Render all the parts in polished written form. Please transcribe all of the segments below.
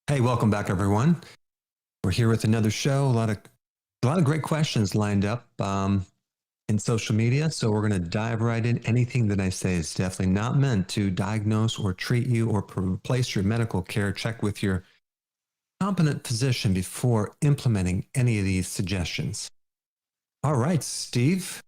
Hey, welcome back, everyone. We're here with another show. A lot of great questions lined up in social media. So we're going to dive right in. Anything that I say is definitely not meant to diagnose or treat you or replace your medical care. Check with your competent physician before implementing any of these suggestions. All right, Steve.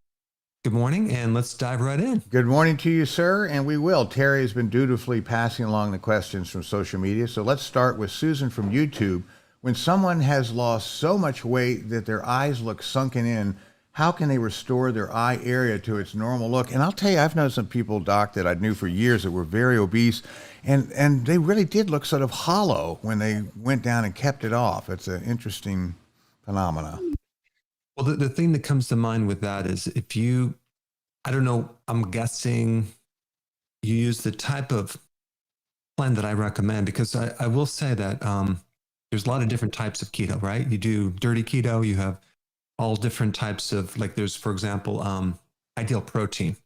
Good morning, and let's dive right in. Good morning to you, sir, and we will. Terry has been dutifully passing along the questions from social media. So let's start with Susan from YouTube. When someone has lost so much weight that their eyes look sunken in, how can they restore their eye area to its normal look? And I'll tell you, I've known some people, Doc, that I knew for years that were very obese, and they really did look sort of hollow when they went down and kept it off. It's an interesting phenomena. Well, the thing that comes to mind with that is I don't know, I'm guessing you use the type of plan that I recommend, because I will say that there's a lot of different types of keto, right? You do dirty keto, you have all different types of, like there's, for example, ideal protein.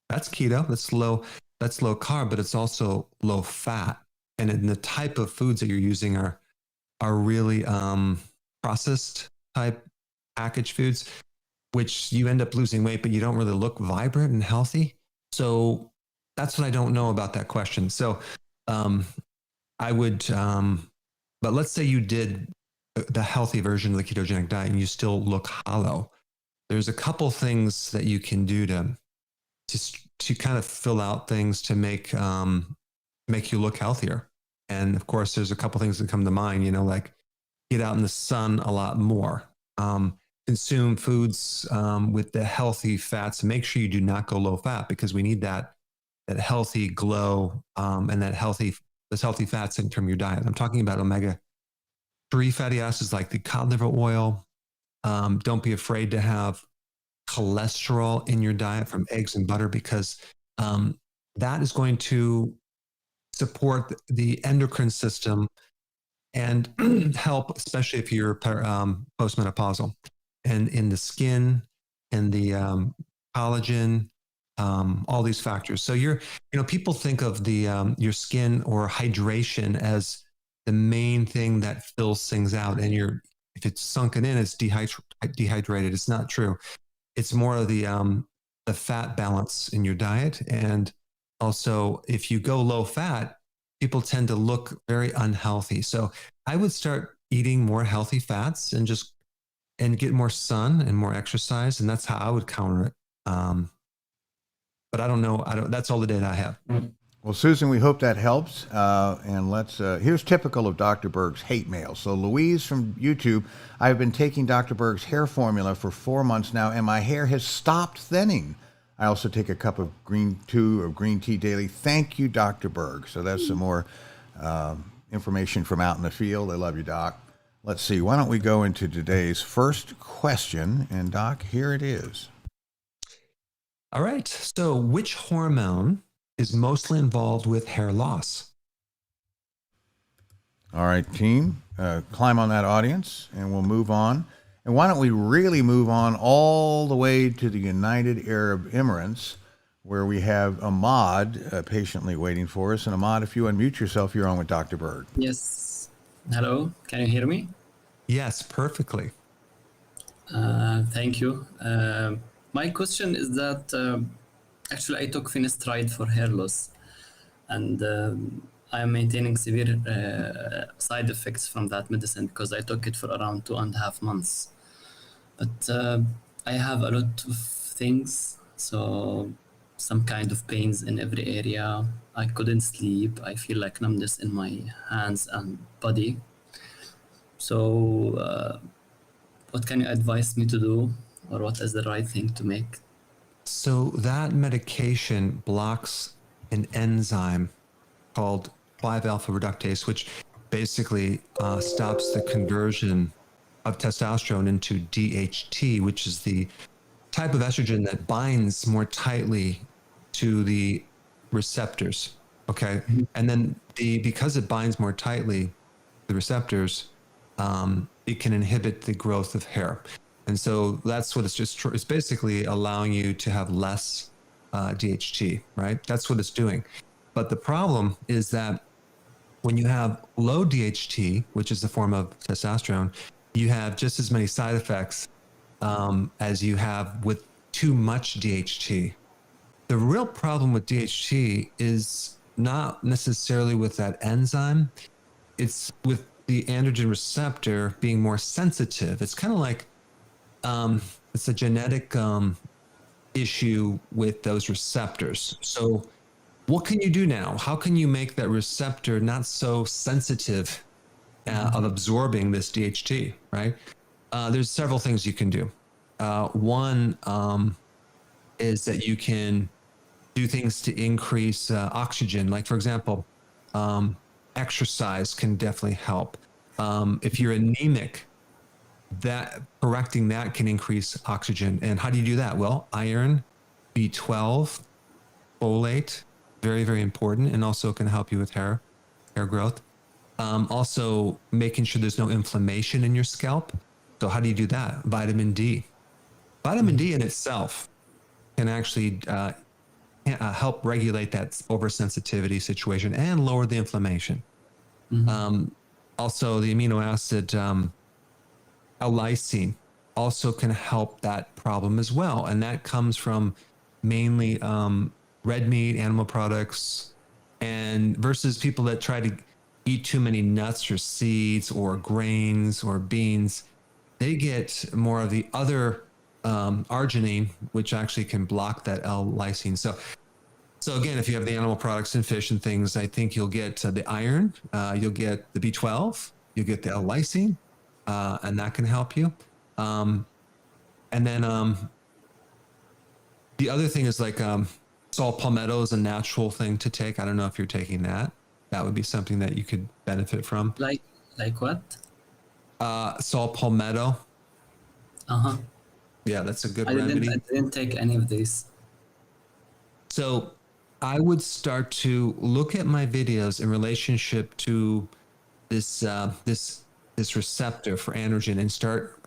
That's keto, that's low carb, but it's also low fat. And the type of foods that you're using are really processed type packaged foods, which you end up losing weight, but you don't really look vibrant and healthy. So that's what I don't know about that question. So I would, but let's say you did the healthy version of the ketogenic diet and you still look hollow. There's a couple things that you can do to kind of fill out things to make you look healthier. And of course, there's a couple things that come to mind, like get out in the sun a lot more. Consume foods with the healthy fats. Make sure you do not go low fat, because we need that healthy glow and those healthy fats in terms of your diet. I'm talking about omega-3 fatty acids like the cod liver oil. Don't be afraid to have cholesterol in your diet from eggs and butter, because that is going to support the endocrine system and help, especially if you're postmenopausal. And in the skin and the collagen, all these factors. So people think of your skin or hydration as the main thing that fills things out. And if it's sunken in, it's dehydrated. It's not true. It's more of the fat balance in your diet. And also, if you go low fat, people tend to look very unhealthy. So I would start eating more healthy fats and get more sun and more exercise. And that's how I would counter it. But I don't know. That's all the data I have. Well, Susan, we hope that helps. And here's typical of Dr. Berg's hate mail. So Louise from YouTube, I've been taking Dr. Berg's hair formula for 4 months now, and my hair has stopped thinning. I also take a cup of green tea daily. Thank you, Dr. Berg. So that's some more information from out in the field. I love you, Doc. Let's see. Why don't we go into today's first question? And Doc, here it is. All right. So which hormone is mostly involved with hair loss? All right, team, climb on that audience and we'll move on. And why don't we really move on all the way to the United Arab Emirates, where we have Ahmad patiently waiting for us. And Ahmad, if you unmute yourself, you're on with Dr. Berg. Yes. Hello. Can you hear me? Yes, perfectly. Thank you. My question is that actually I took finasteride for hair loss, and I am maintaining severe side effects from that medicine because I took it for around 2.5 months. But I have a lot of things, so some kind of pains in every area. I couldn't sleep. I feel like numbness in my hands and body. So what can you advise me to do, or what is the right thing to make? So that medication blocks an enzyme called 5-alpha reductase, which basically stops the conversion of testosterone into DHT, which is the type of estrogen that binds more tightly to the receptors. Okay. Mhm. And then because it binds more tightly the receptors, it can inhibit the growth of hair. And so that's what it's basically allowing you to have less DHT, right? That's what it's doing. But the problem is that When you have low DHT, which is the form of testosterone, you have just as many side effects as you have with too much DHT. The real problem with DHT is not necessarily with that enzyme, it's with the androgen receptor being more sensitive. It's kind of like it's a genetic issue with those receptors. So, what can you do now? How can you make that receptor not so sensitive of absorbing this DHT, right? There's several things you can do. One is that you can do things to increase oxygen. Like, for example, exercise can definitely help. If you're anemic, that correcting that can increase oxygen. And how do you do that? Well, iron, B12, folate, very, very important, and also can help you with hair growth. Also, making sure there's no inflammation in your scalp. So how do you do that? Vitamin D. Vitamin D in itself can actually help regulate that oversensitivity situation and lower the inflammation. Also, the amino acid L-lysine also can help that problem as well. And that comes from mainly red meat, animal products, and versus people that try to eat too many nuts or seeds or grains or beans, they get more of the other arginine, which actually can block that L-lysine. So again, if you have the animal products and fish and things, I think you'll get the iron, you'll get the B12, you'll get the L-lysine, and that can help you. And then the other thing is like saw palmetto is a natural thing to take. I don't know if you're taking that. That would be something that you could benefit from. Like what? Saw palmetto. Uh-huh. Yeah, that's a good I remedy. didn't take any of these. So I would start to look at my videos in relationship to this this receptor for androgen and start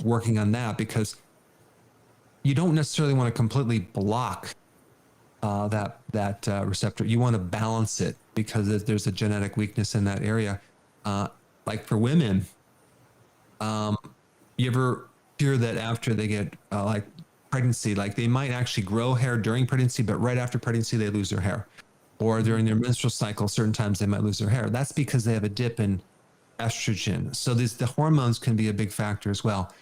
working on that, because you don't necessarily want to completely block that receptor. You want to balance it because there's a genetic weakness in that area. Like for women, you ever hear that after they get like pregnancy, like they might actually grow hair during pregnancy, but right after pregnancy they lose their hair, or during their menstrual cycle, certain times they might lose their hair. That's because they have a dip in estrogen. So the hormones can be a big factor as well.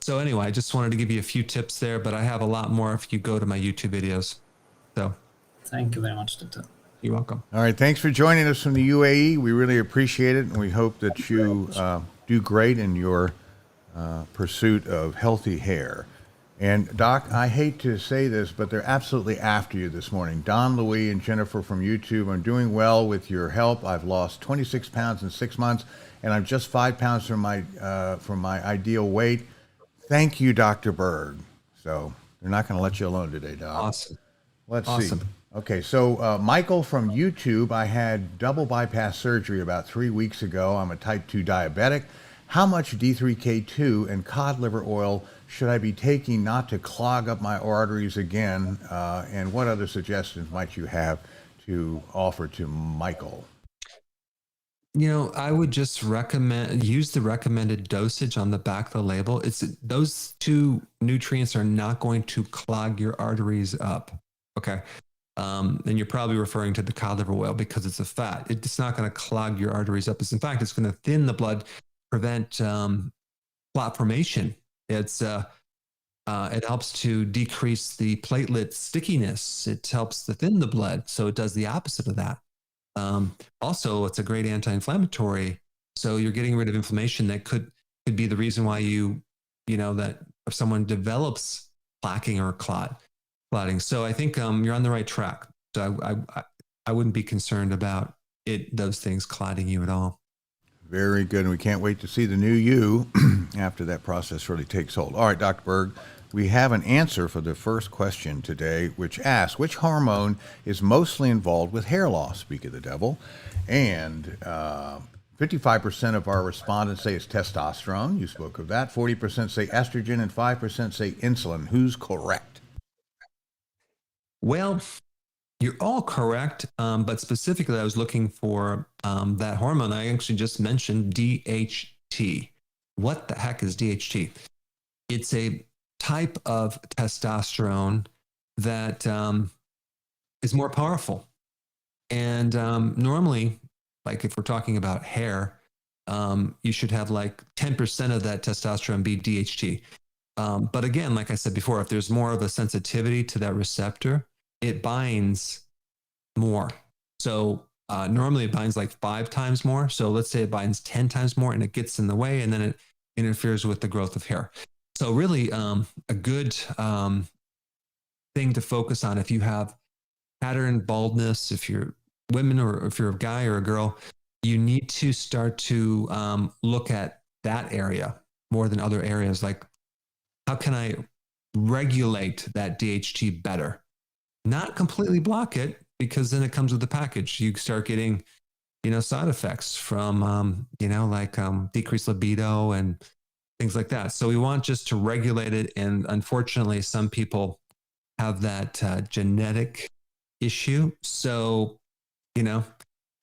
So anyway, I just wanted to give you a few tips there, but I have a lot more if you go to my YouTube videos. So Thank you very much, Doctor. you're welcome. All right. Thanks for joining us from the UAE. We really appreciate it. And we hope that you do great in your pursuit of healthy hair. And Doc, I hate to say this, but they're absolutely after you this morning. Don, Louie, and Jennifer from YouTube, I'm doing well with your help. I've lost 26 pounds in 6 months, and I'm just 5 pounds from my ideal weight. Thank you, Dr. Berg. So they're not going to let you alone today, Doc. Awesome. Let's Awesome. see. Okay, so Michael from YouTube, I had double bypass surgery about 3 weeks ago. I'm a type 2 diabetic. How much D3K2 and cod liver oil should I be taking not to clog up my arteries again? And what other suggestions might you have to offer to Michael? You know, I would just recommend use the recommended dosage on the back of the label. It's those two nutrients are not going to clog your arteries up. Okay. And you're probably referring to the cod liver oil because it's a fat. It's not going to clog your arteries up. In fact, it's going to thin the blood, prevent clot formation. It helps to decrease the platelet stickiness. It helps to thin the blood. So it does the opposite of that. Also, it's a great anti-inflammatory. So you're getting rid of inflammation that could be the reason why that if someone develops plaquing or clotting. So I think you're on the right track. So I wouldn't be concerned about those things clotting you at all. Very good. And we can't wait to see the new you after that process really takes hold. All right, Dr. Berg, we have an answer for the first question today, which asks, which hormone is mostly involved with hair loss? Speak of the devil. And 55% of our respondents say it's testosterone. You spoke of that. 40% say estrogen and 5% say insulin. Who's correct? Well, You're all correct, but specifically, I was looking for that hormone. I actually just mentioned DHT. What the heck is DHT? It's a type of testosterone that is more powerful. And normally, like if we're talking about hair, you should have like 10% of that testosterone be DHT. But again, like I said before, if there's more of a sensitivity to that receptor, it binds more. So normally it binds like 5 times more. So let's say it binds 10 times more and it gets in the way and then it interferes with the growth of hair. So really a good thing to focus on if you have pattern baldness, if you're women or if you're a guy or a girl, you need to start to look at that area more than other areas. Like, how can I regulate that DHT better? Not completely block it, because then it comes with the package. You start getting, side effects from, decreased libido and things like that. So we want just to regulate it. And unfortunately, some people have that genetic issue. So,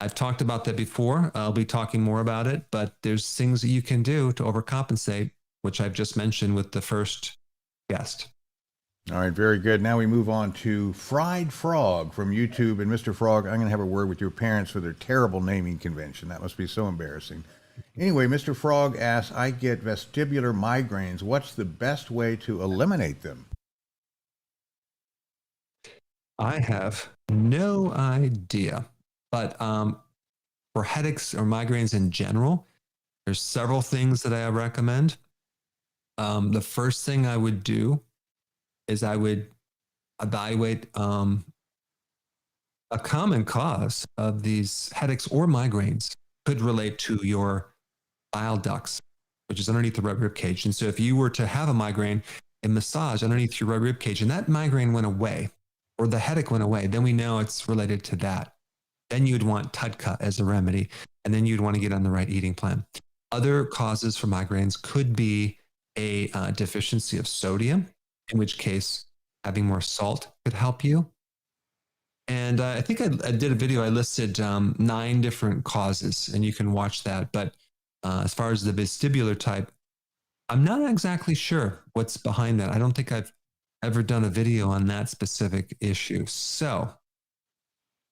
I've talked about that before. I'll be talking more about it, but there's things that you can do to overcompensate, which I've just mentioned with the first guest. All right, very good. Now we move on to Fried Frog from YouTube. And Mr. Frog, I'm going to have a word with your parents for their terrible naming convention. That must be so embarrassing. Anyway, Mr. Frog asks, I get vestibular migraines. What's the best way to eliminate them? I have no idea. But for headaches or migraines in general, there's several things that I recommend. The first thing I would do is I would evaluate a common cause of these headaches or migraines could relate to your bile ducts, which is underneath the right rib cage. And so if you were to have a migraine and massage underneath your right rib cage and that migraine went away or the headache went away, then we know it's related to that. Then you'd want TUDCA as a remedy, and then you'd want to get on the right eating plan. Other causes for migraines could be a deficiency of sodium, in which case having more salt could help you. And I think I did a video, I listed 9 different causes, and you can watch that. But as far as the vestibular type, I'm not exactly sure what's behind that. I don't think I've ever done a video on that specific issue. So,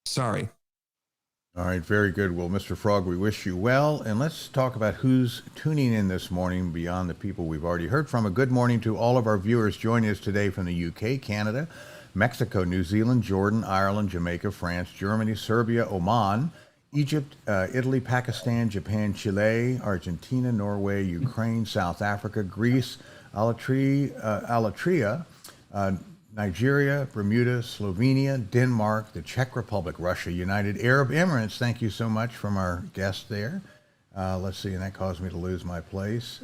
sorry. All right, very good. Well, Mr. Frog, we wish you well. And let's talk about who's tuning in this morning beyond the people we've already heard from. A good morning to all of our viewers joining us today from the UK, Canada, Mexico, New Zealand, Jordan, Ireland, Jamaica, France, Germany, Serbia, Oman, Egypt, Italy, Pakistan, Japan, Chile, Argentina, Norway, Ukraine, South Africa, Greece, Eritrea, Nigeria, Bermuda, Slovenia, Denmark, the Czech Republic, Russia, United Arab Emirates. Thank you so much from our guest there. Let's see, and that caused me to lose my place.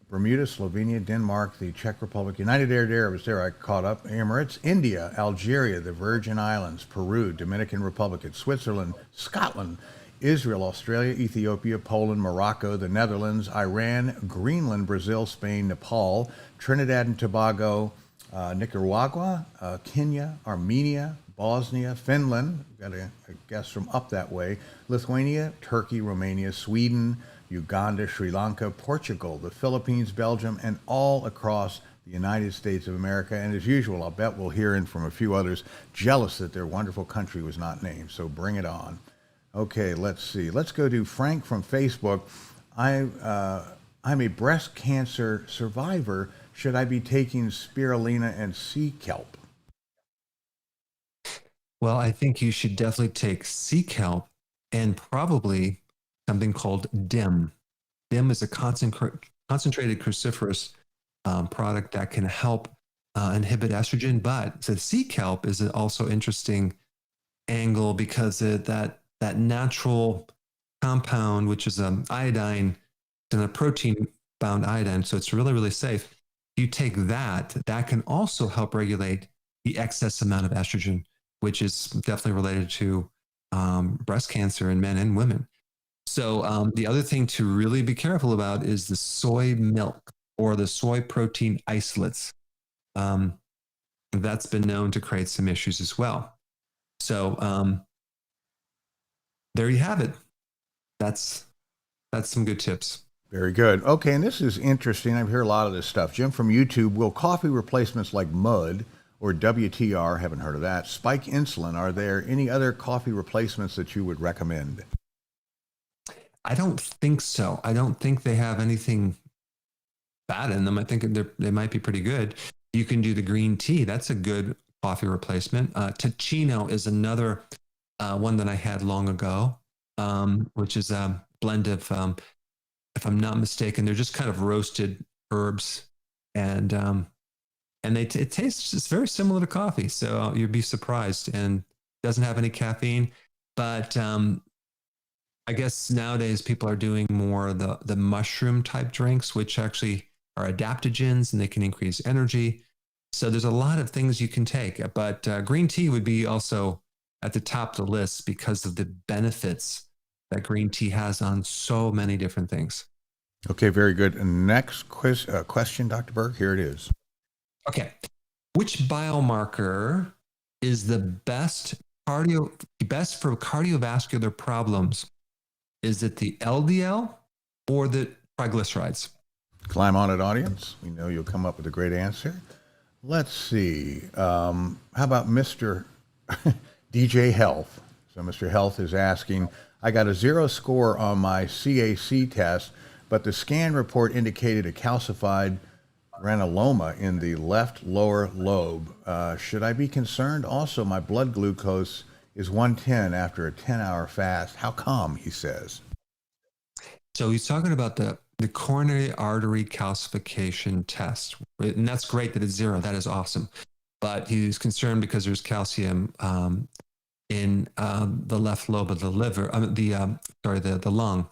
Bermuda, Slovenia, Denmark, the Czech Republic, United Arab Emirates, there I caught up. Emirates, India, Algeria, the Virgin Islands, Peru, Dominican Republic, Switzerland, Scotland, Israel, Australia, Ethiopia, Poland, Morocco, the Netherlands, Iran, Greenland, Brazil, Spain, Nepal, Trinidad and Tobago, Nicaragua, Kenya, Armenia, Bosnia, Finland, we've got a guest from up that way, Lithuania, Turkey, Romania, Sweden, Uganda, Sri Lanka, Portugal, the Philippines, Belgium, and all across the United States of America. And as usual, I'll bet we'll hear in from a few others jealous that their wonderful country was not named. So bring it on. Okay, let's see. Let's go to Frank from Facebook. I'm a breast cancer survivor. Should I be taking spirulina and sea kelp? Well, I think you should definitely take sea kelp and probably something called DIM. DIM is a concentrated cruciferous product that can help inhibit estrogen, but the sea kelp is also interesting angle because that natural compound, which is iodine, and a protein-bound iodine, so it's really, really safe. You take that can also help regulate the excess amount of estrogen, which is definitely related to breast cancer in men and women. So the other thing to really be careful about is the soy milk or the soy protein isolates. that's been known to create some issues as well. So there you have it. That's some good tips. Very good. Okay, and this is interesting. I hear a lot of this stuff. Jim from YouTube, will coffee replacements like mud or WTR, haven't heard of that, spike insulin? Are there any other coffee replacements that you would recommend? I don't think so. I don't think they have anything bad in them. I think they might be pretty good. You can do the green tea. That's a good coffee replacement. Ticino is another one that I had long ago, which is a blend of, if I'm not mistaken, they're just kind of roasted herbs, and it tastes just very similar to coffee. So you'd be surprised, and doesn't have any caffeine. But I guess nowadays people are doing more the mushroom type drinks, which actually are adaptogens and they can increase energy. So there's a lot of things you can take, but green tea would be also at the top of the list because of the benefits that green tea has on so many different things. Okay, very good. Next question, Dr. Berg, here it is. Okay. Which biomarker is the best for cardiovascular problems? Is it the LDL or the triglycerides? Climb on it, audience. We know you'll come up with a great answer. Let's see. How about Mr. DJ Health? So Mr. Health is asking, I got a 0 score on my CAC test, but the scan report indicated a calcified granuloma in the left lower lobe. Should I be concerned? Also, my blood glucose is 110 after a 10-hour fast. How come, he says? So he's talking about the coronary artery calcification test. And that's great that it's 0. That is awesome. But he's concerned because there's calcium in the left lobe of the liver, the lung,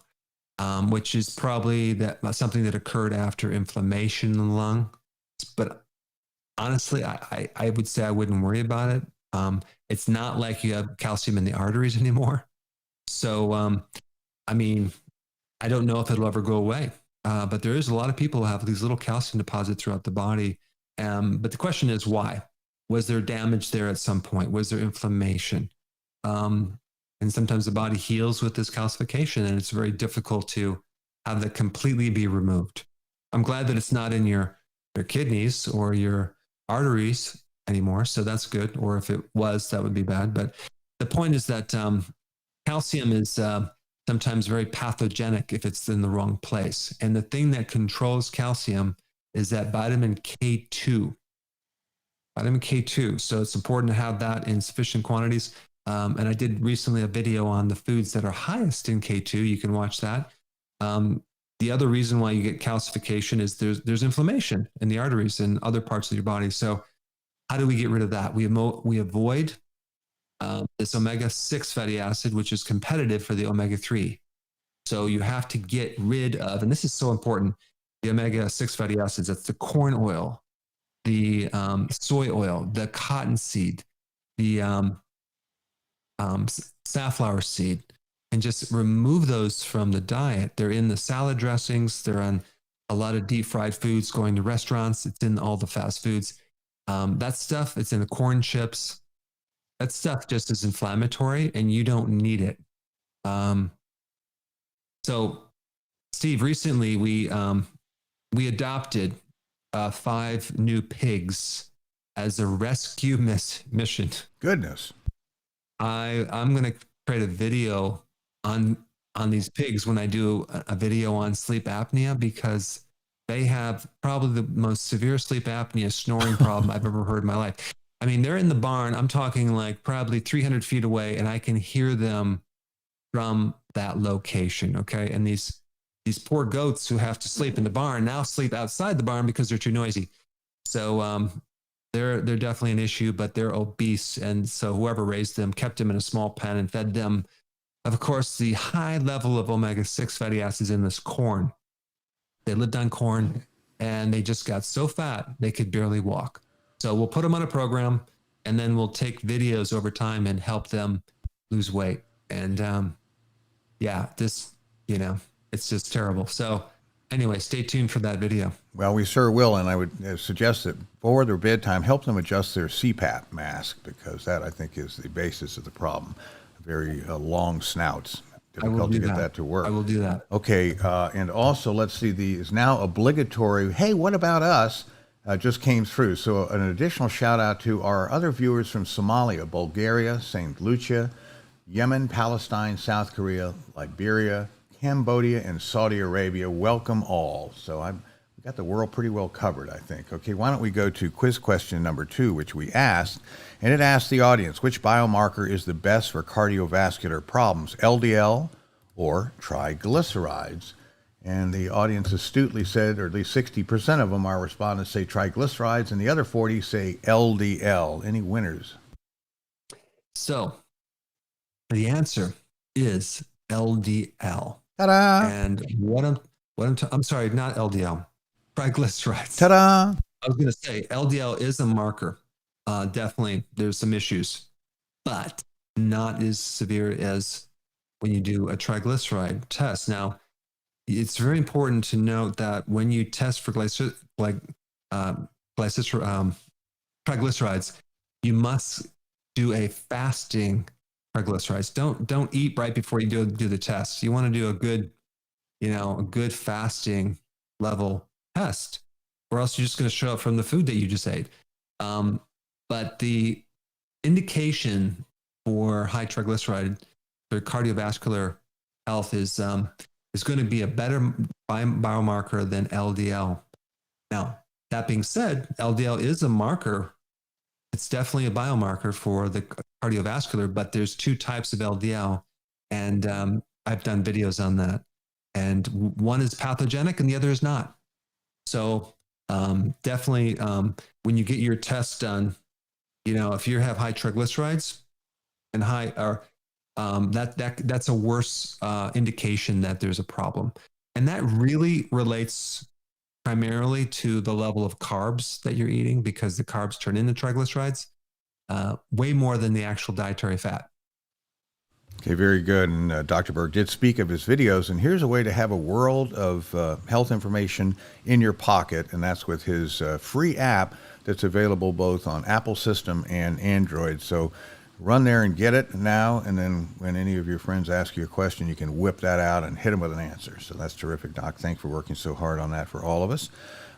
which is probably something that occurred after inflammation in the lung. But honestly, I would say I wouldn't worry about it. It's not like you have calcium in the arteries anymore. So, I mean, I don't know if it'll ever go away. But there is a lot of people who have these little calcium deposits throughout the body. But the question is why? Was there damage there at some point? Was there inflammation? And sometimes the body heals with this calcification, and it's very difficult to have that completely be removed. I'm glad that it's not in your kidneys or your arteries anymore. So that's good. Or if it was, that would be bad. But the point is that calcium is sometimes very pathogenic if it's in the wrong place. And the thing that controls calcium is that vitamin K2. Vitamin K2. So it's important to have that in sufficient quantities. And I did recently a video on the foods that are highest in K2. You can watch that. The other reason why you get calcification is there's inflammation in the arteries and other parts of your body. So how do we get rid of that? We avoid this omega-6 fatty acid, which is competitive for the omega-3. So you have to get rid of, and this is so important, the omega-6 fatty acids. That's the corn oil, the soy oil, the cottonseed, the safflower seed, and just remove those from the diet. They're in the salad dressings. They're on a lot of deep fried foods, going to restaurants. It's in all the fast foods. That stuff, it's in the corn chips. That stuff just is inflammatory and you don't need it. So Steve, recently we adopted 5 new pigs as a rescue mission. Goodness. I'm going to create a video on these pigs when I do a video on sleep apnea, because they have probably the most severe sleep apnea snoring problem I've ever heard in my life. I mean, they're in the barn. I'm talking like probably 300 feet away, and I can hear them from that location. Okay. And these poor goats who have to sleep in the barn now sleep outside the barn because they're too noisy. So, they're definitely an issue, but they're obese. And so whoever raised them kept them in a small pen and fed them, of course, the high level of omega-6 fatty acids in this corn. They lived on corn and they just got so fat they could barely walk. So we'll put them on a program, and then we'll take videos over time and help them lose weight. And it's just terrible. So anyway, stay tuned for that video. Well, we sure will, and I would suggest that for their bedtime, help them adjust their CPAP mask, because that, I think, is the basis of the problem. Very long snouts. Difficult to get that to work. I will do that. Okay, and also, let's see, the is now obligatory, hey, what about us, just came through. So an additional shout out to our other viewers from Somalia, Bulgaria, St. Lucia, Yemen, Palestine, South Korea, Liberia, Cambodia, and Saudi Arabia. Welcome all. So we got the world pretty well covered, I think. Okay, why don't we go to quiz question number 2, which we asked, and it asked the audience, which biomarker is the best for cardiovascular problems, LDL or triglycerides? And the audience astutely said, or at least 60% of them, our respondents say triglycerides, and the other 40 say LDL. Any winners? So the answer is LDL. Ta-da! And I'm sorry, not LDL, triglycerides. Ta-da! I was going to say LDL is a marker. Definitely, there's some issues, but not as severe as when you do a triglyceride test. Now, it's very important to note that when you test for triglycerides, you must do a fasting triglycerides. Don't eat right before you do the test. You want to do a good fasting level test, or else you're just going to show up from the food that you just ate. But the indication for high triglyceride for cardiovascular health is going to be a better biomarker than LDL. Now, that being said, LDL is a marker. It's definitely a biomarker for the cardiovascular, but there's 2 types of LDL, and I've done videos on that. And one is pathogenic and the other is not. So definitely when you get your test done, if you have high triglycerides and that's a worse indication that there's a problem. And that really relates primarily to the level of carbs that you're eating, because the carbs turn into triglycerides way more than the actual dietary fat. Okay, very good. And Dr. Berg did speak of his videos, and here's a way to have a world of health information in your pocket, and that's with his free app that's available both on Apple system and Android. So run there and get it now, and then when any of your friends ask you a question, you can whip that out and hit them with an answer. So that's terrific, Doc. Thanks for working so hard on that for all of us.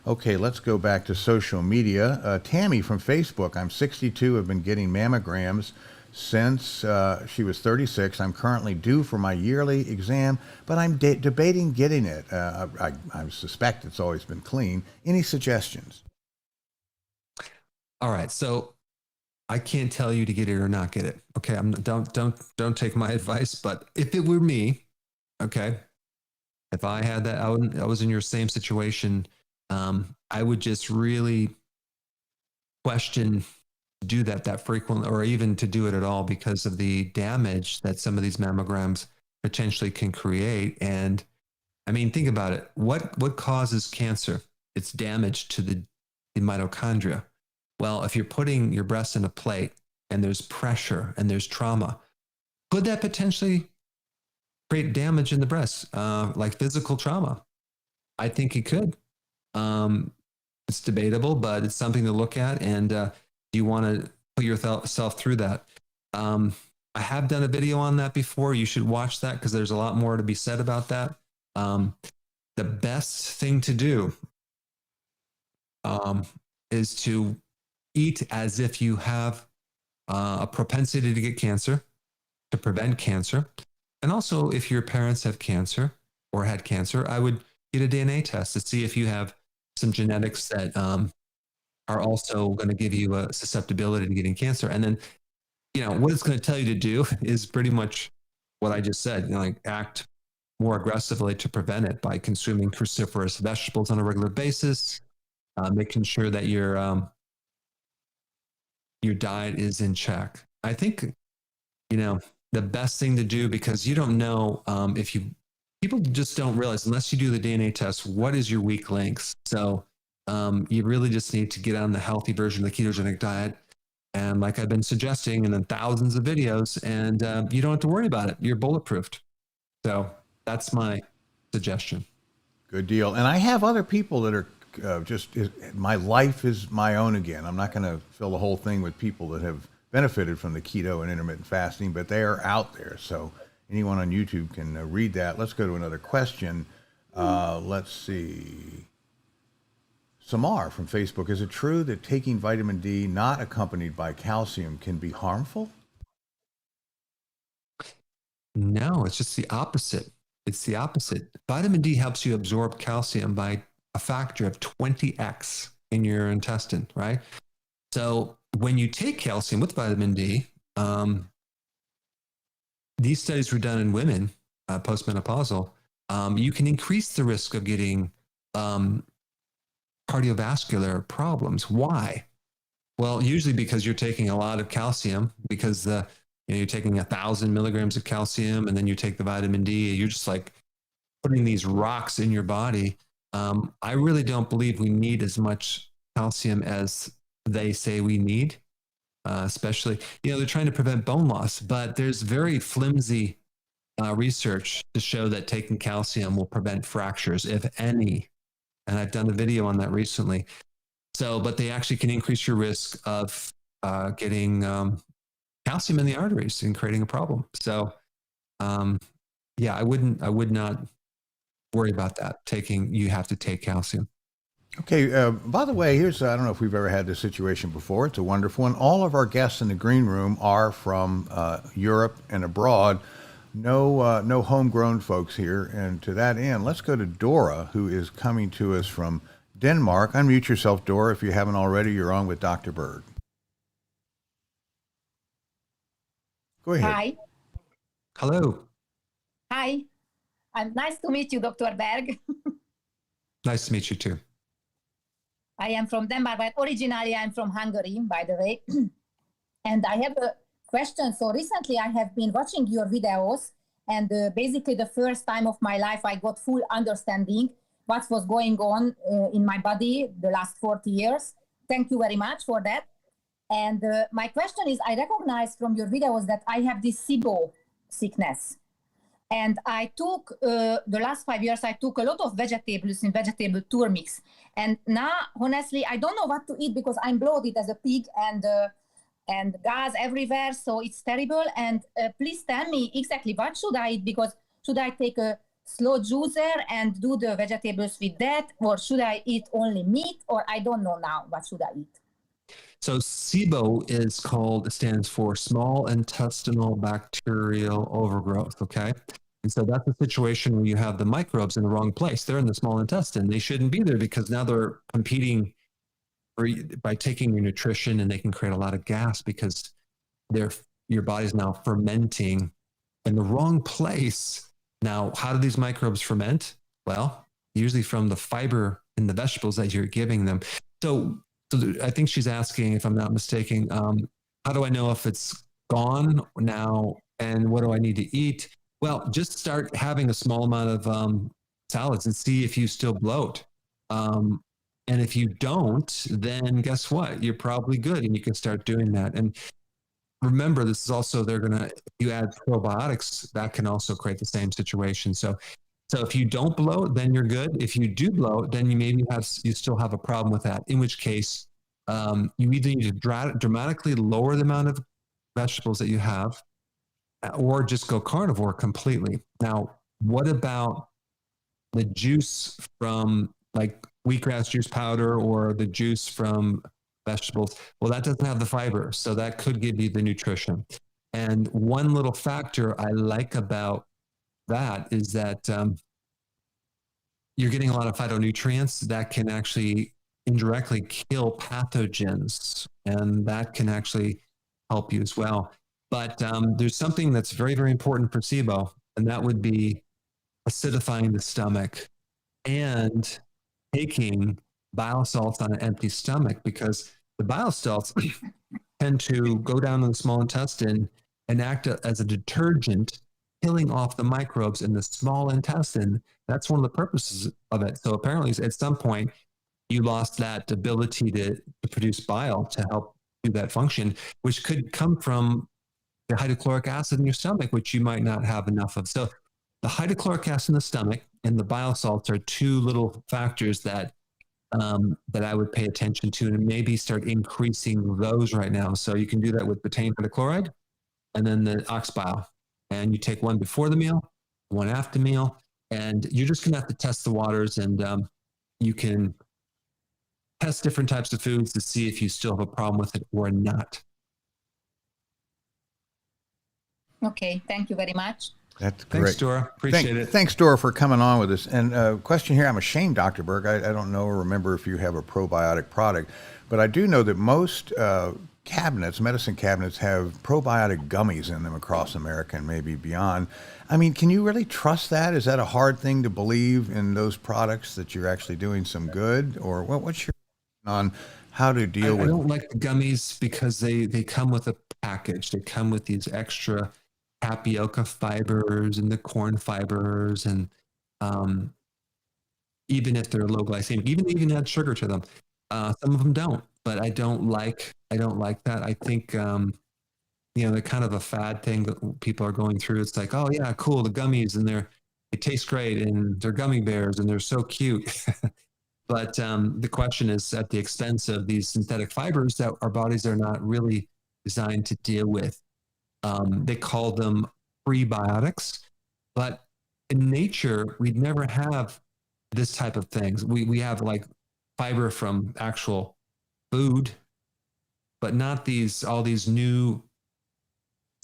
Okay, let's go back to social media. Tammy from Facebook. I'm 62, have been getting mammograms since she was 36. I'm currently due for my yearly exam, but I'm debating getting it. I suspect it's always been clean. Any suggestions? All right, so I can't tell you to get it or not get it. Okay, don't take my advice. But if it were me, okay, if I had that, I was in your same situation. I would just really question do that frequently, or even to do it at all, because of the damage that some of these mammograms potentially can create. And I mean, think about it. What causes cancer? It's damage to the mitochondria. Well, if you're putting your breast in a plate and there's pressure and there's trauma, could that potentially create damage in the breast, like physical trauma? I think it could. It's debatable, but it's something to look at, and you want to put yourself through that. I have done a video on that before. You should watch that, because there's a lot more to be said about that. The best thing to do is to eat as if you have a propensity to get cancer, to prevent cancer. And also, if your parents have cancer or had cancer, I would get a DNA test to see if you have some genetics that are also going to give you a susceptibility to getting cancer. And then, what it's going to tell you to do is pretty much what I just said, like act more aggressively to prevent it by consuming cruciferous vegetables on a regular basis, making sure that your diet is in check. I think, the best thing to do, because you don't know people just don't realize, unless you do the DNA test, what is your weak links. So you really just need to get on the healthy version of the ketogenic diet. And like I've been suggesting in the thousands of videos, and you don't have to worry about it. You're bulletproofed. So that's my suggestion. Good deal. And I have other people that are my life is my own again. I'm not going to fill the whole thing with people that have benefited from the keto and intermittent fasting, but they are out there. So anyone on YouTube can read that. Let's go to another question. Let's see. Samar from Facebook. Is it true that taking vitamin D not accompanied by calcium can be harmful? No, it's just the opposite. It's the opposite. Vitamin D helps you absorb calcium by a factor of 20x in your intestine, right? So when you take calcium with vitamin D, these studies were done in women, postmenopausal. You can increase the risk of getting cardiovascular problems. Why? Well, usually because you're taking a lot of calcium, because you're taking 1,000 milligrams of calcium, and then you take the vitamin D. You're just like putting these rocks in your body. I really don't believe we need as much calcium as they say we need, especially, they're trying to prevent bone loss, but there's very flimsy research to show that taking calcium will prevent fractures, if any. And I've done a video on that recently. So, but they actually can increase your risk of getting calcium in the arteries and creating a problem. So, I would not worry about that. You have to take calcium. Okay. By the way, I don't know if we've ever had this situation before. It's a wonderful one. All of our guests in the green room are from Europe and abroad. No homegrown folks here. And to that end, let's go to Dora, who is coming to us from Denmark. Unmute yourself, Dora. If you haven't already, you're on with Dr. Berg. Go ahead. Hi. Hello. Hi. Nice to meet you, Dr. Berg. Nice to meet you too. I am from Denmark, but originally I'm from Hungary, by the way. And I have a question. So recently I have been watching your videos, and basically the first time of my life I got full understanding what was going on in my body the last 40 years. Thank you very much for that. And my question is, I recognize from your videos that I have this SIBO sickness. And I took, the last 5 years, I took a lot of vegetables in vegetable tour mix. And now, honestly, I don't know what to eat because I'm bloated as a pig, and gas everywhere. So it's terrible. And please tell me exactly what should I eat, because should I take a slow juicer and do the vegetables with that? Or should I eat only meat? Or I don't know now. What should I eat? So SIBO stands for small intestinal bacterial overgrowth. Okay. And so that's a situation where you have the microbes in the wrong place. They're in the small intestine. They shouldn't be there because now they're competing by taking your nutrition, and they can create a lot of gas because your body's now fermenting in the wrong place. Now, how do these microbes ferment? Well, usually from the fiber in the vegetables that you're giving them. So I think she's asking, if I'm not mistaken, how do I know if it's gone now, and what do I need to eat? Well, just start having a small amount of salads and see if you still bloat. And if you don't, then guess what? You're probably good, and you can start doing that. And remember, this is also, if you add probiotics, that can also create the same situation. So if you don't bloat, then you're good. If you do bloat, then you still have a problem with that, in which case you either need to dramatically lower the amount of vegetables that you have, or just go carnivore completely. Now, what about the juice from like wheatgrass juice powder or the juice from vegetables? Well, that doesn't have the fiber, so that could give you the nutrition. And one little factor I like about that is that you're getting a lot of phytonutrients that can actually indirectly kill pathogens, and that can actually help you as well. But there's something that's very, very important for SIBO, and that would be acidifying the stomach and taking bile salts on an empty stomach, because the bile salts tend to go down in the small intestine and act as a detergent, killing off the microbes in the small intestine. That's one of the purposes of it. So apparently at some point you lost that ability to produce bile to help do that function, which could come from the hydrochloric acid in your stomach, which you might not have enough of. So the hydrochloric acid in the stomach and the bile salts are two little factors that I would pay attention to and maybe start increasing those right now. So you can do that with betaine hydrochloride and then the ox bile. And you take one before the meal, one after meal, and you're just going to have to test the waters, and you can test different types of foods to see if you still have a problem with it or not. Okay, thank you very much. That's great. Thanks, Dora. Appreciate it. Thanks, Dora, for coming on with us. And question here, I'm ashamed, Dr. Berg, I don't know or remember if you have a probiotic product, but I do know that most cabinets, medicine cabinets, have probiotic gummies in them across America and maybe beyond. I mean, can you really trust that? Is that a hard thing to believe in those products, that you're actually doing some good? Or what's your opinion on how to deal with? I don't like the gummies because they come with a package. They come with these extra tapioca fibers and the corn fibers, and even if they're low glycemic, even add sugar to them. Some of them don't, but I don't like that. I think they're kind of a fad thing that people are going through. It's like, oh yeah, cool, the gummies, and they taste great, and they're gummy bears, and they're so cute. But the question is at the expense of these synthetic fibers that our bodies are not really designed to deal with. They call them prebiotics, but in nature, we'd never have this type of things. We have like fiber from actual food, but not all these new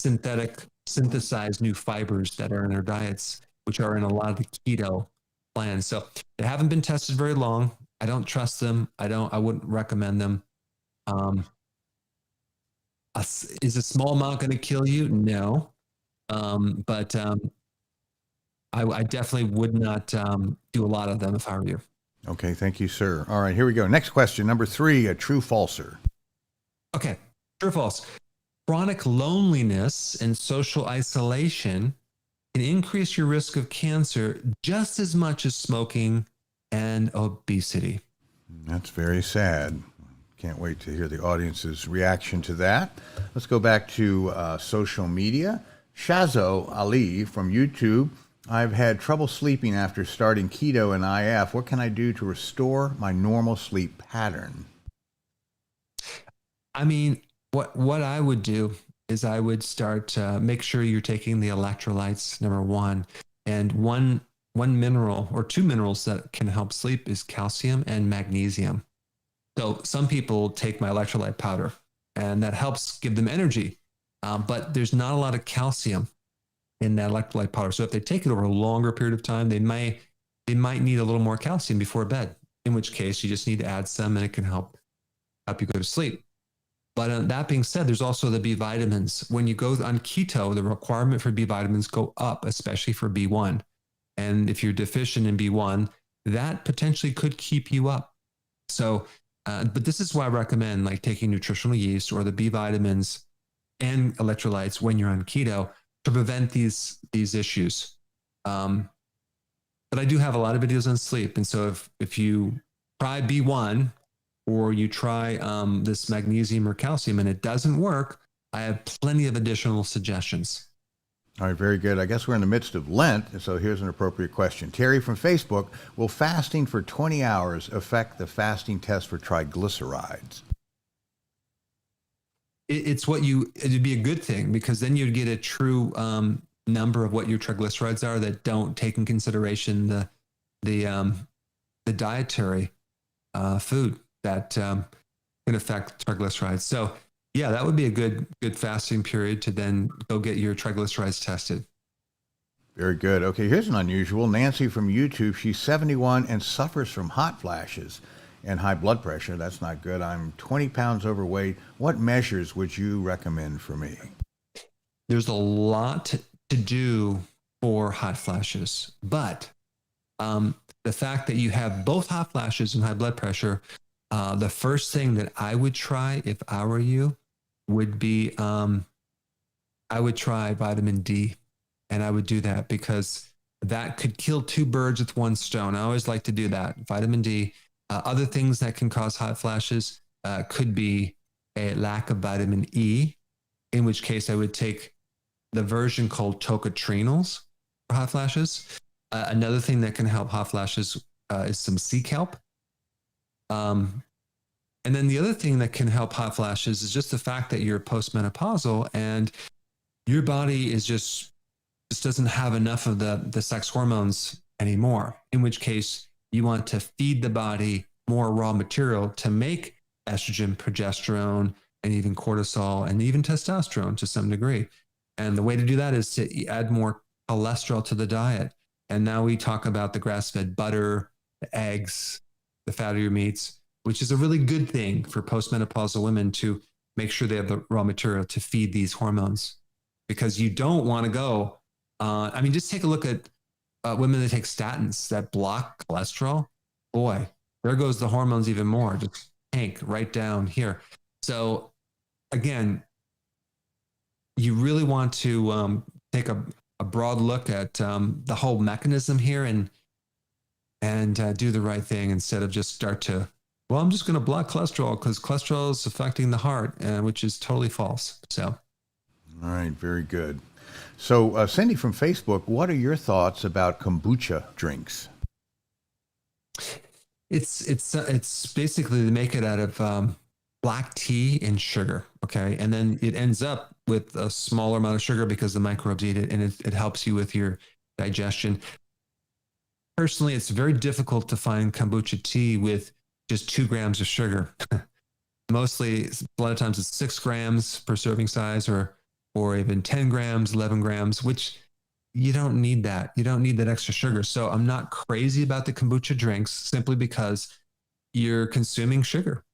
synthesized new fibers that are in our diets, which are in a lot of the keto plans. So they haven't been tested very long. I don't trust them. I wouldn't recommend them. Is a small amount going to kill you? No. But I definitely would not do a lot of them if I were you. Okay, thank you, sir. All right, here we go. Next question, number 3, a true falser. Okay, true or false? Chronic loneliness and social isolation can increase your risk of cancer just as much as smoking and obesity. That's very sad. Can't wait to hear the audience's reaction to that. Let's go back to social media. Shazo Ali from YouTube. I've had trouble sleeping after starting keto and IF. What can I do to restore my normal sleep pattern? I mean, what I would do is I would start make sure you're taking the electrolytes, number one. And one mineral or two minerals that can help sleep is calcium and magnesium. So some people take my electrolyte powder, and that helps give them energy. But there's not a lot of calcium in that electrolyte powder. So if they take it over a longer period of time, they might need a little more calcium before bed, in which case you just need to add some, and it can help you go to sleep. But that being said, there's also the B vitamins. When you go on keto, the requirement for B vitamins go up, especially for B1. And if you're deficient in B1, that potentially could keep you up. So, but this is why I recommend like taking nutritional yeast or the B vitamins and electrolytes when you're on keto to prevent these issues. But I do have a lot of videos on sleep. And so if you try B1 or you try this magnesium or calcium and it doesn't work, I have plenty of additional suggestions. All right, very good. I guess we're in the midst of Lent, so here's an appropriate question. Terry from Facebook, will fasting for 20 hours affect the fasting test for triglycerides? It'd be a good thing, because then you'd get a true number of what your triglycerides are that don't take in consideration the dietary food that can affect triglycerides. So yeah, that would be a good fasting period to then go get your triglycerides tested. Very good. Okay, here's an unusual. Nancy from YouTube, she's 71 and suffers from hot flashes and high blood pressure. That's not good. I'm 20 pounds overweight. What measures would you recommend for me? There's a lot to do for hot flashes, but the fact that you have both hot flashes and high blood pressure, the first thing that I would try if I were you would be, I would try vitamin D, and I would do that because that could kill two birds with one stone. I always like to do that. Vitamin D. Other things that can cause hot flashes could be a lack of vitamin E, in which case I would take the version called tocotrienols, for hot flashes. Another thing that can help hot flashes is some sea kelp. And then the other thing that can help hot flashes is just the fact that you're postmenopausal and your body is just doesn't have enough of the sex hormones anymore, in which case you want to feed the body more raw material to make estrogen, progesterone, and even cortisol and even testosterone to some degree. And the way to do that is to add more cholesterol to the diet. And now we talk about the grass-fed butter, the eggs, the fattier meats, which is a really good thing for postmenopausal women to make sure they have the raw material to feed these hormones. Because you don't want to go, just take a look at women that take statins that block cholesterol. Boy, there goes the hormones even more, just tank right down here. So again, you really want to take a broad look at the whole mechanism here and do the right thing instead of just start to, well, I'm just going to block cholesterol because cholesterol is affecting the heart, which is totally false. So, all right, very good. So, Cindy from Facebook, what are your thoughts about kombucha drinks? It's basically they make it out of black tea and sugar, okay, and then it ends up with a smaller amount of sugar because the microbes eat it, and it helps you with your digestion. Personally, it's very difficult to find kombucha tea with just 2 grams of sugar. Mostly, a lot of times it's 6 grams per serving size, or even 10 grams, 11 grams, which you don't need that. You don't need that extra sugar. So I'm not crazy about the kombucha drinks simply because you're consuming sugar.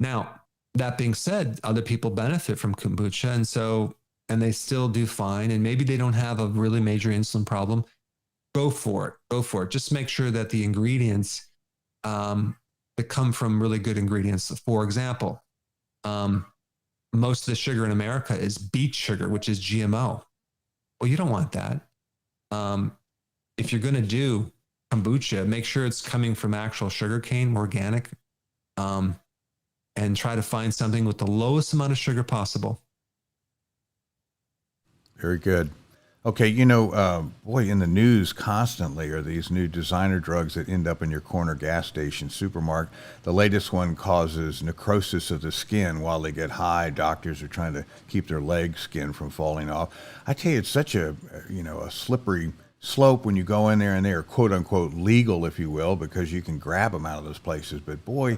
Now, that being said, other people benefit from kombucha, and they still do fine, and maybe they don't have a really major insulin problem. Go for it. Just make sure that the ingredients that come from really good ingredients. For example, most of the sugar in America is beet sugar, which is GMO. Well, you don't want that. If you're going to do kombucha, make sure it's coming from actual sugarcane, organic, and try to find something with the lowest amount of sugar possible. Very good. Okay, in the news constantly are these new designer drugs that end up in your corner gas station, supermarket. The latest one causes necrosis of the skin while they get high. Doctors are trying to keep their leg skin from falling off. I tell you, it's such a slippery slope when you go in there, and they are quote unquote legal, if you will, because you can grab them out of those places. But boy,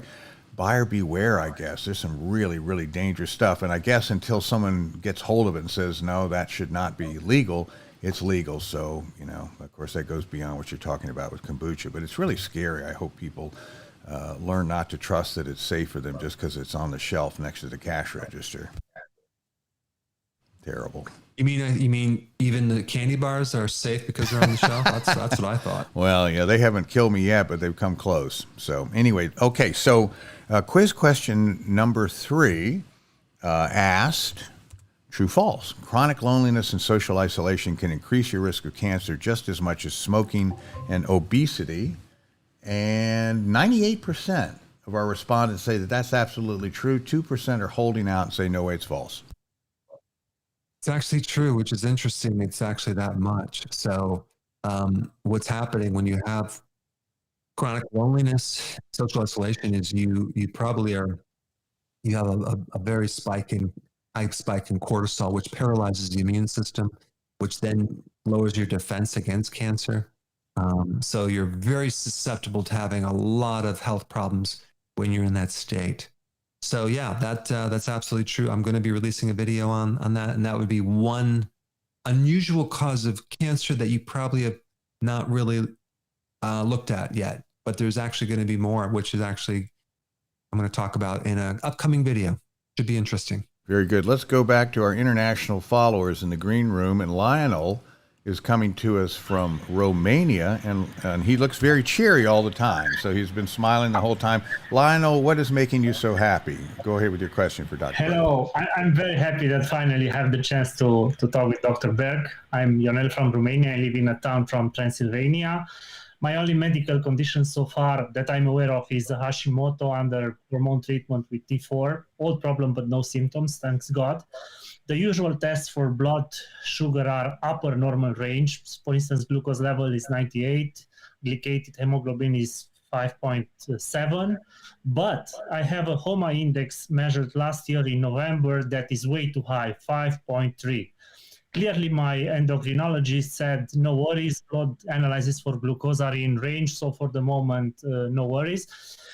buyer beware, I guess. There's some really, really dangerous stuff. And I guess until someone gets hold of it and says, no, that should not be legal, it's legal. So, of course, that goes beyond what you're talking about with kombucha. But it's really scary. I hope people learn not to trust that it's safe for them just because it's on the shelf next to the cash register. Terrible. You mean even the candy bars are safe because they're on the shelf? That's what I thought. Well, yeah, they haven't killed me yet, but they've come close. So anyway, okay. So quiz question number 3 asked, true, false. Chronic loneliness and social isolation can increase your risk of cancer just as much as smoking and obesity. And 98% of our respondents say that that's absolutely true. 2% are holding out and say, no way, it's false. It's actually true, which is interesting. It's actually that much. So what's happening when you have chronic loneliness, social isolation, is you probably have a very high spike in cortisol, which paralyzes the immune system, which then lowers your defense against cancer. So you're very susceptible to having a lot of health problems when you're in that state. So yeah, that's absolutely true. I'm going to be releasing a video on that, and that would be one unusual cause of cancer that you probably have not really looked at yet. But there's actually going to be more, which is actually I'm going to talk about in an upcoming video. Should be interesting. Very good. Let's go back to our international followers in the green room, and Lionel is coming to us from Romania, and he looks very cheery all the time. So he's been smiling the whole time. Lionel, what is making you so happy? Go ahead with your question for Dr. Hello, I'm very happy that finally I have the chance to talk with Dr. Berg. I'm Ionel from Romania. I live in a town from Transylvania. My only medical condition so far that I'm aware of is Hashimoto under hormone treatment with T4. Old problem, but no symptoms, thanks God. The usual tests for blood sugar are upper normal range. For instance, glucose level is 98, glycated hemoglobin is 5.7, but I have a HOMA index measured last year in November that is way too high, 5.3. Clearly, my endocrinologist said, no worries, blood analysis for glucose are in range, so for the moment, no worries.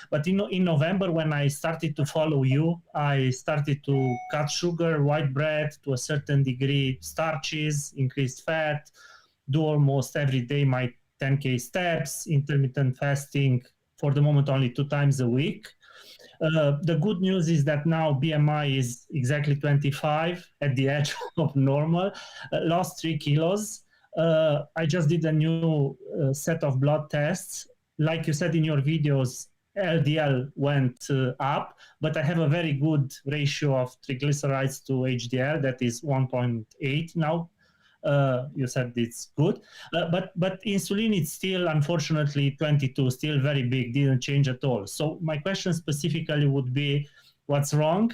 But in November, when I started to follow you, I started to cut sugar, white bread, to a certain degree, starches, increased fat, do almost every day my 10K steps, intermittent fasting, for the moment only 2 times a week. The good news is that now BMI is exactly 25, at the edge of normal, lost 3 kilos. I just did a new set of blood tests. Like you said in your videos, LDL went up, but I have a very good ratio of triglycerides to HDL, that is 1.8 now. You said it's good, but insulin is still, unfortunately, 22, still very big, didn't change at all. So my question specifically would be, what's wrong?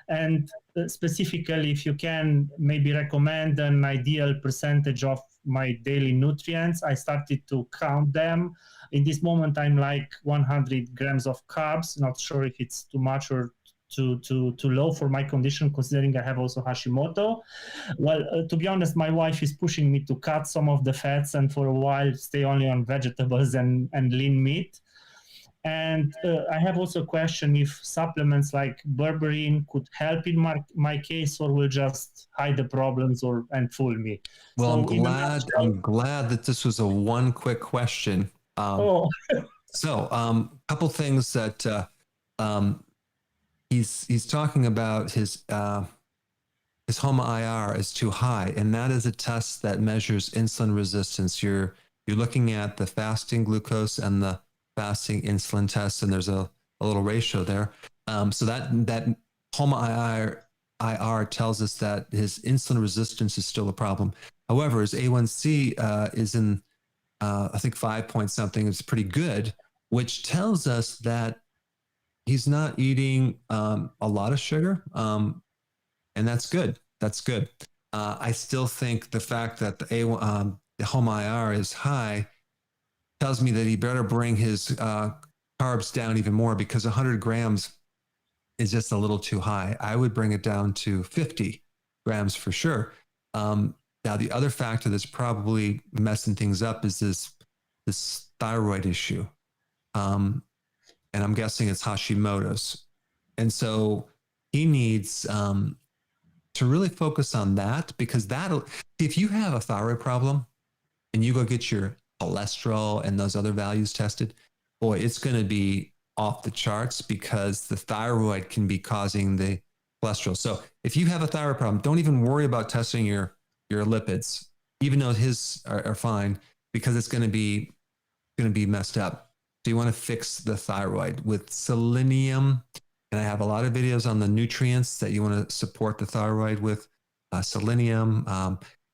And specifically, if you can maybe recommend an ideal percentage of my daily nutrients. I started to count them. In this moment, I'm like 100 grams of carbs. Not sure if it's too much or too low for my condition, considering I have also Hashimoto. Well, to be honest, my wife is pushing me to cut some of the fats and for a while stay only on vegetables and lean meat. And I have also a question if supplements like berberine could help in my case, or will just hide the problems and fool me. Well, So I'm glad that this was a one quick question. So couple things that he's talking about his HOMA-IR is too high, and that is a test that measures insulin resistance. You're looking at the fasting glucose and the fasting insulin test, and there's a little ratio there. So that HOMA-IR tells us that his insulin resistance is still a problem. However, his A1C is in, I think 5 point something. It's pretty good, which tells us that he's not eating a lot of sugar, and that's good. That's good. I still think the fact that the HOMA-IR is high tells me that he better bring his carbs down even more, because 100 grams is just a little too high. I would bring it down to 50 grams for sure. Now, the other factor that's probably messing things up is this thyroid issue. And I'm guessing it's Hashimoto's. And so he needs to really focus on that, because if you have a thyroid problem and you go get your cholesterol and those other values tested, boy, it's going to be off the charts, because the thyroid can be causing the cholesterol. So if you have a thyroid problem, don't even worry about testing your lipids, even though his are fine, because it's going to be messed up. So you want to fix the thyroid with selenium. And I have a lot of videos on the nutrients that you want to support the thyroid with. Selenium.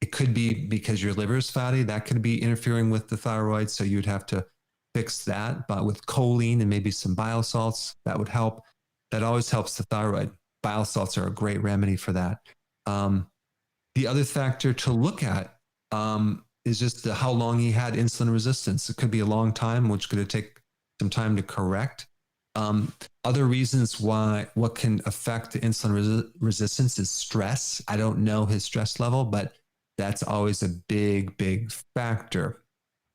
It could be because your liver is fatty. That could be interfering with the thyroid. So you'd have to fix that. But with choline and maybe some bile salts, that would help. That always helps the thyroid. Bile salts are a great remedy for that. The other factor to look at is just how long he had insulin resistance. It could be a long time, which could take some time to correct. Other reasons what can affect the insulin resistance is stress. I don't know his stress level, but that's always a big factor,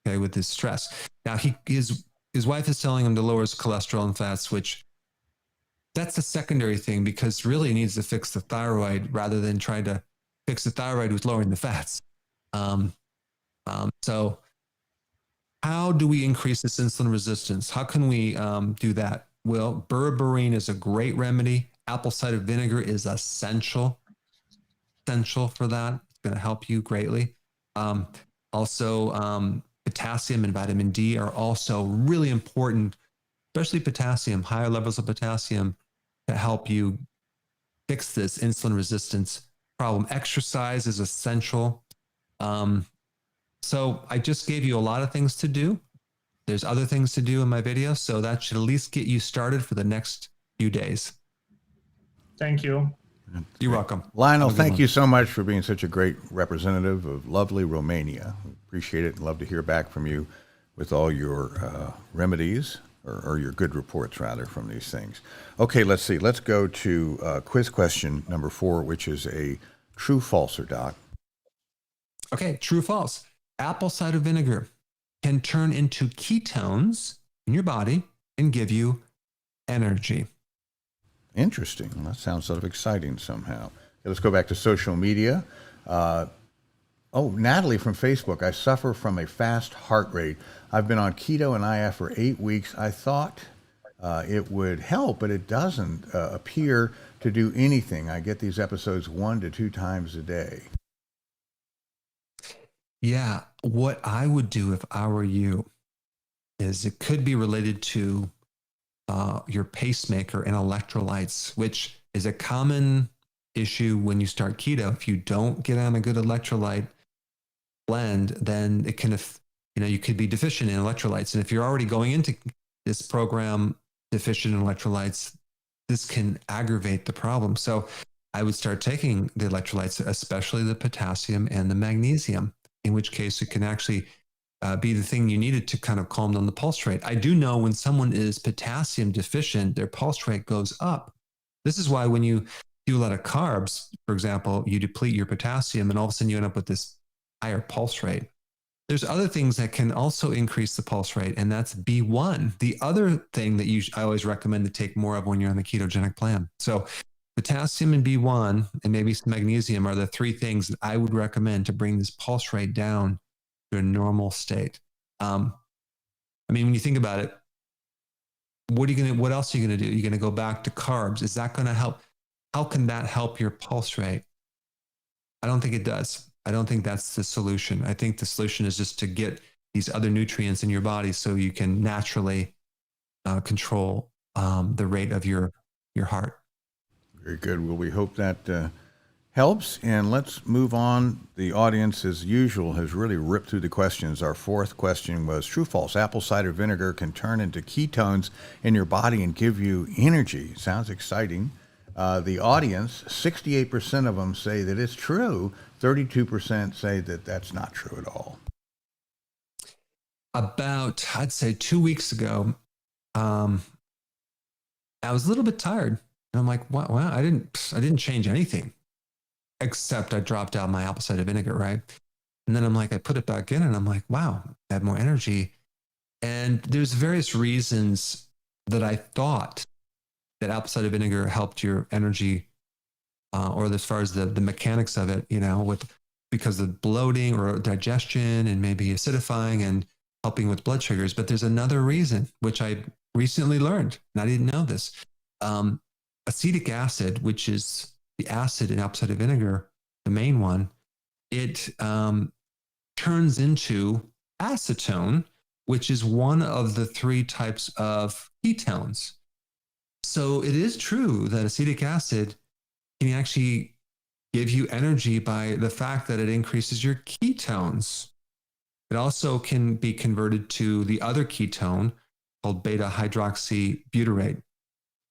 okay, with his stress. Now, his wife is telling him to lower his cholesterol and fats, which that's a secondary thing, because really he needs to fix the thyroid rather than trying to fix the thyroid with lowering the fats. So how do we increase this insulin resistance? How can we do that? Well, berberine is a great remedy. Apple cider vinegar is essential for that. It's going to help you greatly. Also, potassium and vitamin D are also really important, especially potassium, higher levels of potassium, to help you fix this insulin resistance problem. Exercise is essential. So I just gave you a lot of things to do. There's other things to do in my video, so that should at least get you started for the next few days. Thank you. You're welcome. Lionel, Have a good thank one. you so much for being such a great representative of lovely Romania. We appreciate it and love to hear back from you with all your remedies or your good reports, rather, from these things. Okay, let's see. Let's go to quiz question number 4, which is a true-false, Doc. Okay, true or false? Apple cider vinegar can turn into ketones in your body and give you energy. Interesting. That sounds sort of exciting somehow. Okay, let's go back to social media. Natalie from Facebook. I suffer from a fast heart rate. I've been on keto and IF for 8 weeks. I thought it would help, but it doesn't appear to do anything. I get these episodes 1 to 2 times a day. Yeah, what I would do if I were you is it could be related to your pacemaker and electrolytes, which is a common issue when you start keto. If you don't get on a good electrolyte blend, then it can, you could be deficient in electrolytes. And if you're already going into this program deficient in electrolytes, this can aggravate the problem. So I would start taking the electrolytes, especially the potassium and the magnesium, in which case it can actually be the thing you needed to kind of calm down the pulse rate. I do know when someone is potassium deficient, their pulse rate goes up. This is why when you do a lot of carbs, for example, you deplete your potassium and all of a sudden you end up with this higher pulse rate. There's other things that can also increase the pulse rate, and that's B1. The other thing that I always recommend to take more of when you're on the ketogenic plan. So potassium and B1 and maybe some magnesium are the 3 things that I would recommend to bring this pulse rate down to a normal state. When you think about it, what else are you going to do? You're going to go back to carbs. Is that going to help? How can that help your pulse rate? I don't think it does. I don't think that's the solution. I think the solution is just to get these other nutrients in your body so you can naturally control the rate of your heart. Very good. Well, we hope that helps. And let's move on. The audience, as usual, has really ripped through the questions. Our 4th question was true, false. Apple cider vinegar can turn into ketones in your body and give you energy. Sounds exciting. The audience, 68% of them say that it's true. 32% say that that's not true at all. About, I'd say 2 weeks ago, I was a little bit tired. And I'm like, wow, I didn't change anything except I dropped out my apple cider vinegar, right? And then I'm like, I put it back in and I'm like, wow, I have more energy. And there's various reasons that I thought that apple cider vinegar helped your energy, or as far as the mechanics of it, because of bloating or digestion and maybe acidifying and helping with blood sugars. But there's another reason, which I recently learned, and I didn't know this. Acetic acid, which is the acid in apple cider vinegar, the main one, it turns into acetone, which is one of the 3 types of ketones. So it is true that acetic acid can actually give you energy by the fact that it increases your ketones. It also can be converted to the other ketone called beta hydroxybutyrate.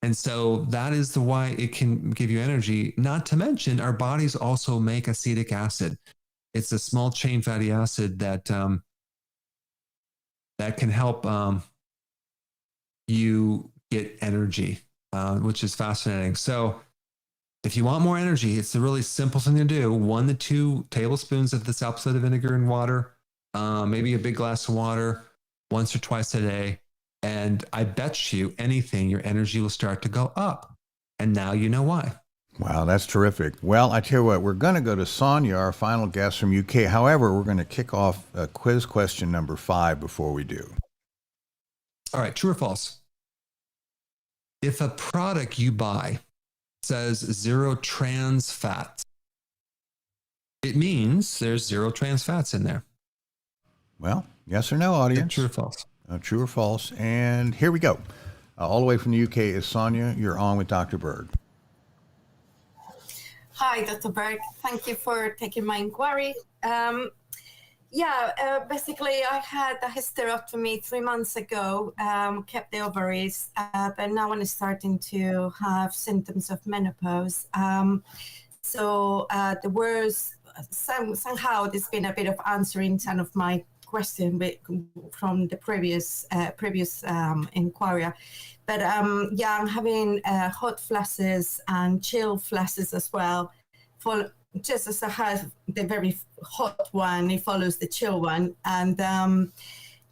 And so that is why it can give you energy. Not to mention, our bodies also make acetic acid. It's a small chain fatty acid that can help you get energy, which is fascinating. So if you want more energy, it's a really simple thing to do. 1 to 2 tablespoons of this apple cider vinegar in water, maybe a big glass of water once or twice a day. And I bet you anything, your energy will start to go up. And now you know why. Wow, that's terrific. Well, I tell you what, we're going to go to Sonia, our final guest from UK. However, we're going to kick off quiz question number 5 before we do. All right, true or false? If a product you buy says 0 trans fats, it means there's 0 trans fats in there. Well, yes or no, audience? True or false? True or false? And here we go. All the way from the UK is Sonia. You're on with Dr. Berg. Hi, Dr. Berg. Thank you for taking my inquiry. Basically, I had a hysterectomy 3 months ago, kept the ovaries, but now I'm starting to have symptoms of menopause. There was somehow there's been a bit of answering some of my question from the previous inquiry. But I'm having hot flashes and chill flashes as well. Just as I have the very hot one, it follows the chill one. And then,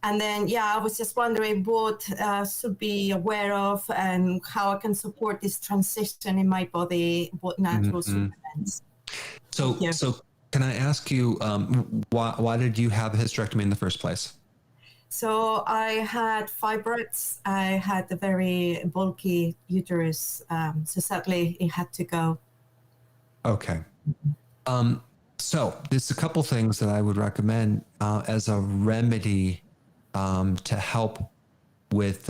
I was just wondering what should be aware of and how I can support this transition in my body, what natural supplements. So can I ask you, why did you have a hysterectomy in the first place? So I had fibroids. I had a very bulky uterus. So sadly, it had to go. Okay. So there's a couple things that I would recommend as a remedy to help with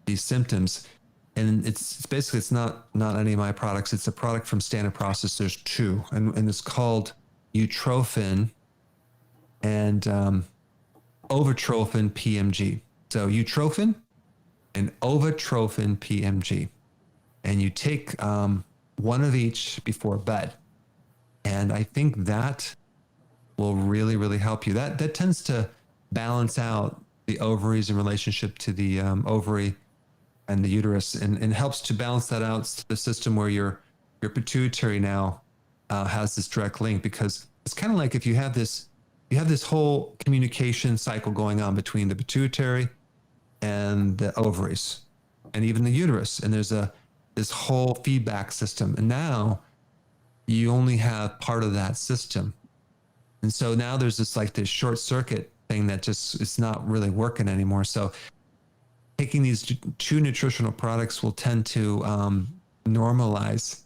these symptoms. And it's basically, it's not any of my products. It's a product from Standard Process. There's two, and it's called Utrophin and Ovatrophin PMG. So Utrophin and Ovatrophin PMG. And you take one of each before bed. And I think that will really, really help you. That tends to balance out the ovaries in relationship to the ovary and the uterus, and helps to balance that out to the system where your pituitary now has this direct link, because it's kind of like if you have this whole communication cycle going on between the pituitary and the ovaries and even the uterus, and there's this whole feedback system, and now you only have part of that system, and so now there's this short circuit thing that just it's not really working anymore. So taking these two nutritional products will tend to normalize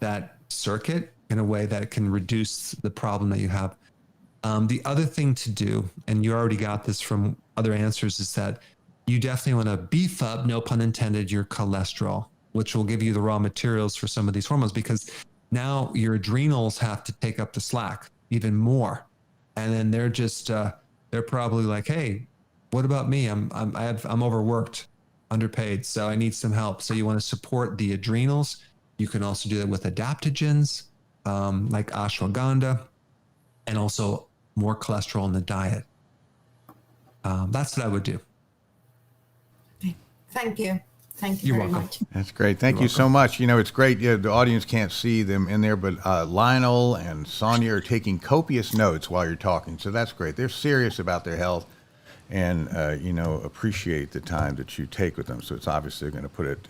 that circuit in a way that can reduce the problem that you have. The other thing to do, and you already got this from other answers, is that you definitely want to beef up, no pun intended, your cholesterol, which will give you the raw materials for some of these hormones, because now your adrenals have to take up the slack even more. And then they're just, they're probably like, hey, what about me? I'm overworked, underpaid, so I need some help. So you want to support the adrenals. You can also do that with adaptogens, like ashwagandha, and also more cholesterol in the diet. That's what I would do. Thank you. Thank you very much. That's great. Thank you so much. It's great. Yeah, the audience can't see them in there, but Lionel and Sonia are taking copious notes while you're talking. So that's great. They're serious about their health and, appreciate the time that you take with them. So it's obviously they're going to put it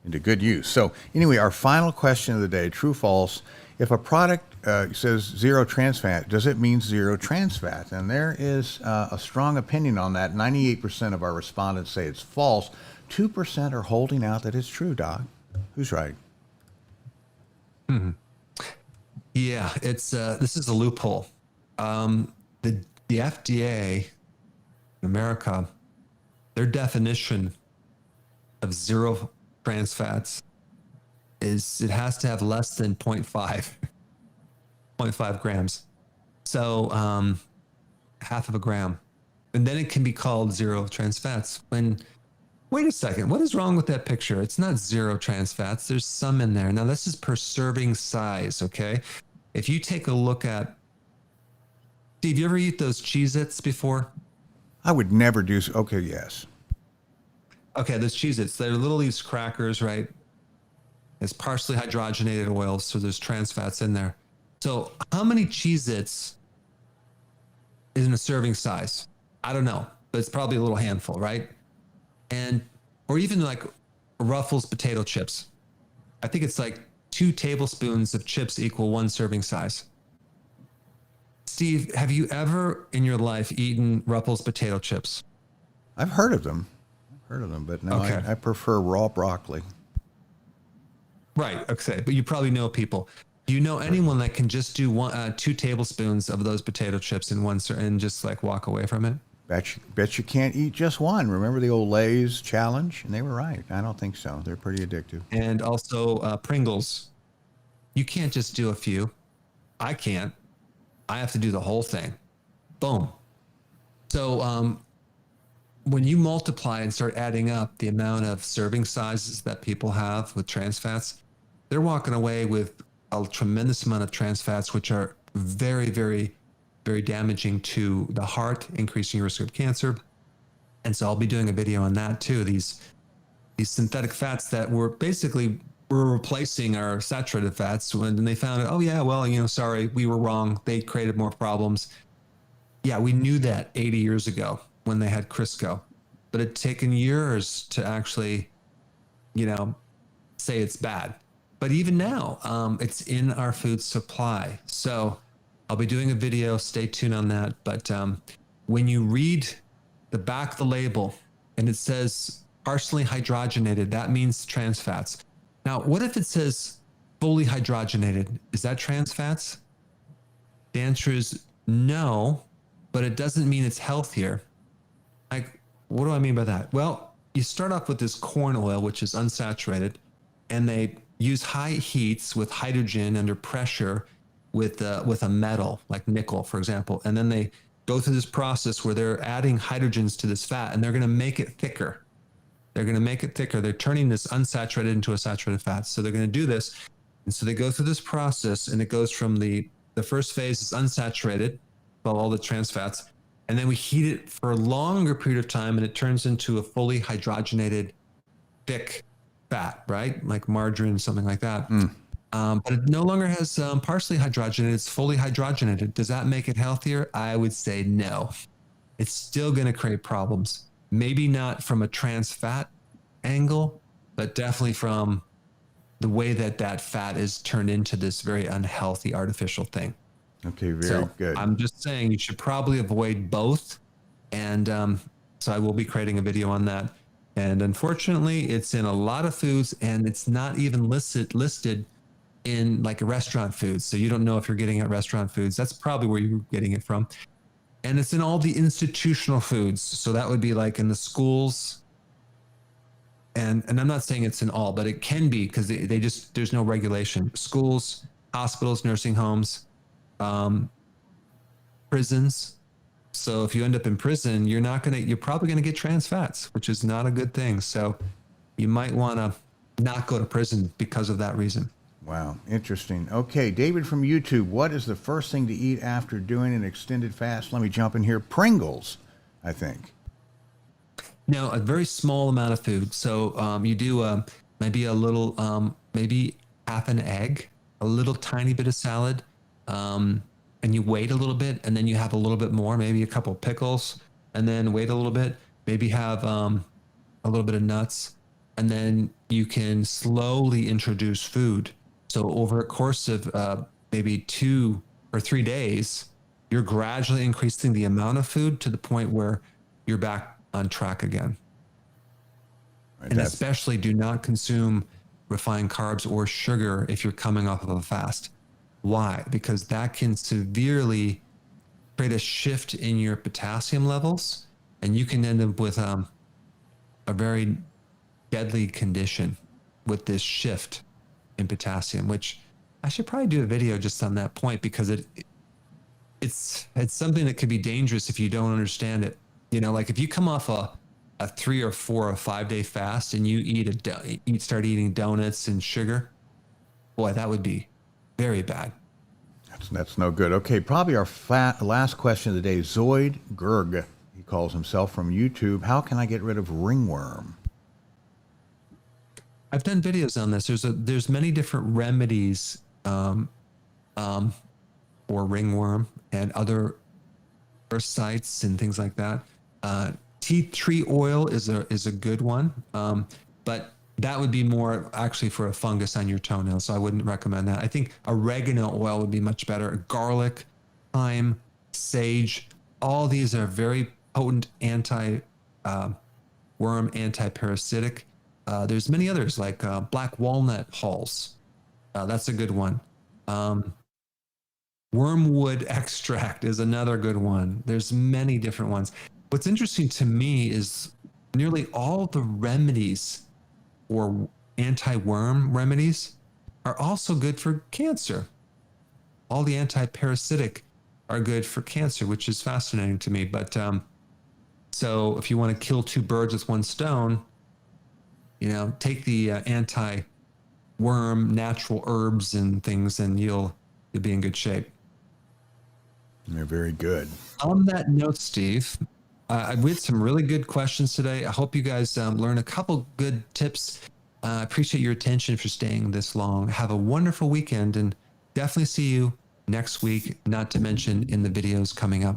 into good use. So anyway, our final question of the day, true, false. If a product says zero trans fat, does it mean zero trans fat? And there is a strong opinion on that. 98% of our respondents say it's false. 2% are holding out that it's true, Doc. Who's right? Yeah, it's this is a loophole. The FDA in America, their definition of zero trans fats is it has to have less than 0.5 grams. So half of a gram. And then it can be called zero trans fats. Wait a second, what is wrong with that picture? It's not zero trans fats. There's some in there. Now, this is per serving size, okay? If you take a look at, Steve, you ever eat those Cheez-Its before? I would never do so. Okay, yes. Okay, those Cheez-Its, they're little these crackers, right? It's partially hydrogenated oils, so there's trans fats in there. So how many Cheez-Its is in a serving size? I don't know, but it's probably a little handful, right? Or even like Ruffles potato chips. I think it's like 2 tablespoons of chips equal 1 serving size. Steve, have you ever in your life eaten Ruffles potato chips? I've heard of them. But no, okay. I prefer raw broccoli. Right. Okay. But you probably know people. Do you know anyone that can just do 2 tablespoons of those potato chips in one and just like walk away from it? Bet you can't eat just one. Remember the old Lay's challenge? And they were right. I don't think so. They're pretty addictive. And also Pringles. You can't just do a few. I can't. I have to do the whole thing. Boom. So when you multiply and start adding up the amount of serving sizes that people have with trans fats, they're walking away with a tremendous amount of trans fats, which are very, very, very damaging to the heart, increasing your risk of cancer. And so I'll be doing a video on that too. These synthetic fats that were basically replacing our saturated fats when they found out, oh yeah, well, sorry, we were wrong. They created more problems. Yeah, we knew that 80 years ago when they had Crisco, but it's taken years to actually, say it's bad. But even now, it's in our food supply. So I'll be doing a video, stay tuned on that. But when you read the back of the label and it says partially hydrogenated, that means trans fats. Now, what if it says fully hydrogenated? Is that trans fats? The answer is no, but it doesn't mean it's healthier. Like, what do I mean by that? Well, you start off with this corn oil, which is unsaturated, and they use high heats with hydrogen under pressure with a metal like nickel, for example. And then they go through this process where they're adding hydrogens to this fat, and they're going to make it thicker. They're turning this unsaturated into a saturated fat. So they're going to do this. And so they go through this process, and it goes from the first phase is unsaturated, well, all the trans fats. And then we heat it for a longer period of time, and it turns into a fully hydrogenated, thick fat, right? Like margarine, something like that. But it no longer has partially hydrogenated, it's fully hydrogenated. Does that make it healthier? I would say no. It's still going to create problems. Maybe not from a trans fat angle, but definitely from the way that fat is turned into this very unhealthy artificial thing. Okay, very good. I'm just saying you should probably avoid both. And so I will be creating a video on that. And unfortunately, it's in a lot of foods, and it's not even listed in like restaurant foods. So you don't know if you're getting it at restaurant foods. That's probably where you're getting it from. And it's in all the institutional foods. So that would be like in the schools. And I'm not saying it's in all, but it can be, because they just, there's no regulation. Schools, hospitals, nursing homes, prisons. So if you end up in prison, you're probably going to get trans fats, which is not a good thing. So you might want to not go to prison because of that reason. Wow, interesting. Okay, David from YouTube, what is the first thing to eat after doing an extended fast? Let me jump in here. Pringles, I think. Now, a very small amount of food. So you do maybe a little, maybe half an egg, a little tiny bit of salad, and you wait a little bit, and then you have a little bit more, maybe a couple of pickles, and then wait a little bit, maybe have a little bit of nuts, and then you can slowly introduce food. So over a course of maybe 2 or 3 days, you're gradually increasing the amount of food to the point where you're back on track again. Right, and especially do not consume refined carbs or sugar if you're coming off of a fast. Why? Because that can severely create a shift in your potassium levels, and you can end up with a very deadly condition with this shift in potassium, which I should probably do a video just on that point, because it's something that could be dangerous if you don't understand it. Like if you come off a 3 or 4 or 5 day fast and you start eating donuts and sugar, boy, that would be very bad. That's no good. Okay, probably our last question of the day. Zoid Gerg, he calls himself, from YouTube. How can I get rid of ringworm? I've done videos on this. There's many different remedies for ringworm and other parasites and things like that. Tea tree oil is a good one, but that would be more actually for a fungus on your toenails, so I wouldn't recommend that. I think oregano oil would be much better. Garlic, thyme, sage, all these are very potent anti-worm, anti-parasitic. There's many others like black walnut hulls. That's a good one. Wormwood extract is another good one. There's many different ones. What's interesting to me is nearly all the remedies or anti-worm remedies are also good for cancer. All the anti-parasitic are good for cancer, which is fascinating to me. But so if you want to kill two birds with one stone, take the anti-worm natural herbs and things, and you'll be in good shape. They're very good. On that note, Steve, we had some really good questions today. I hope you guys learn a couple good tips. I appreciate your attention for staying this long. Have a wonderful weekend, and definitely see you next week, not to mention in the videos coming up.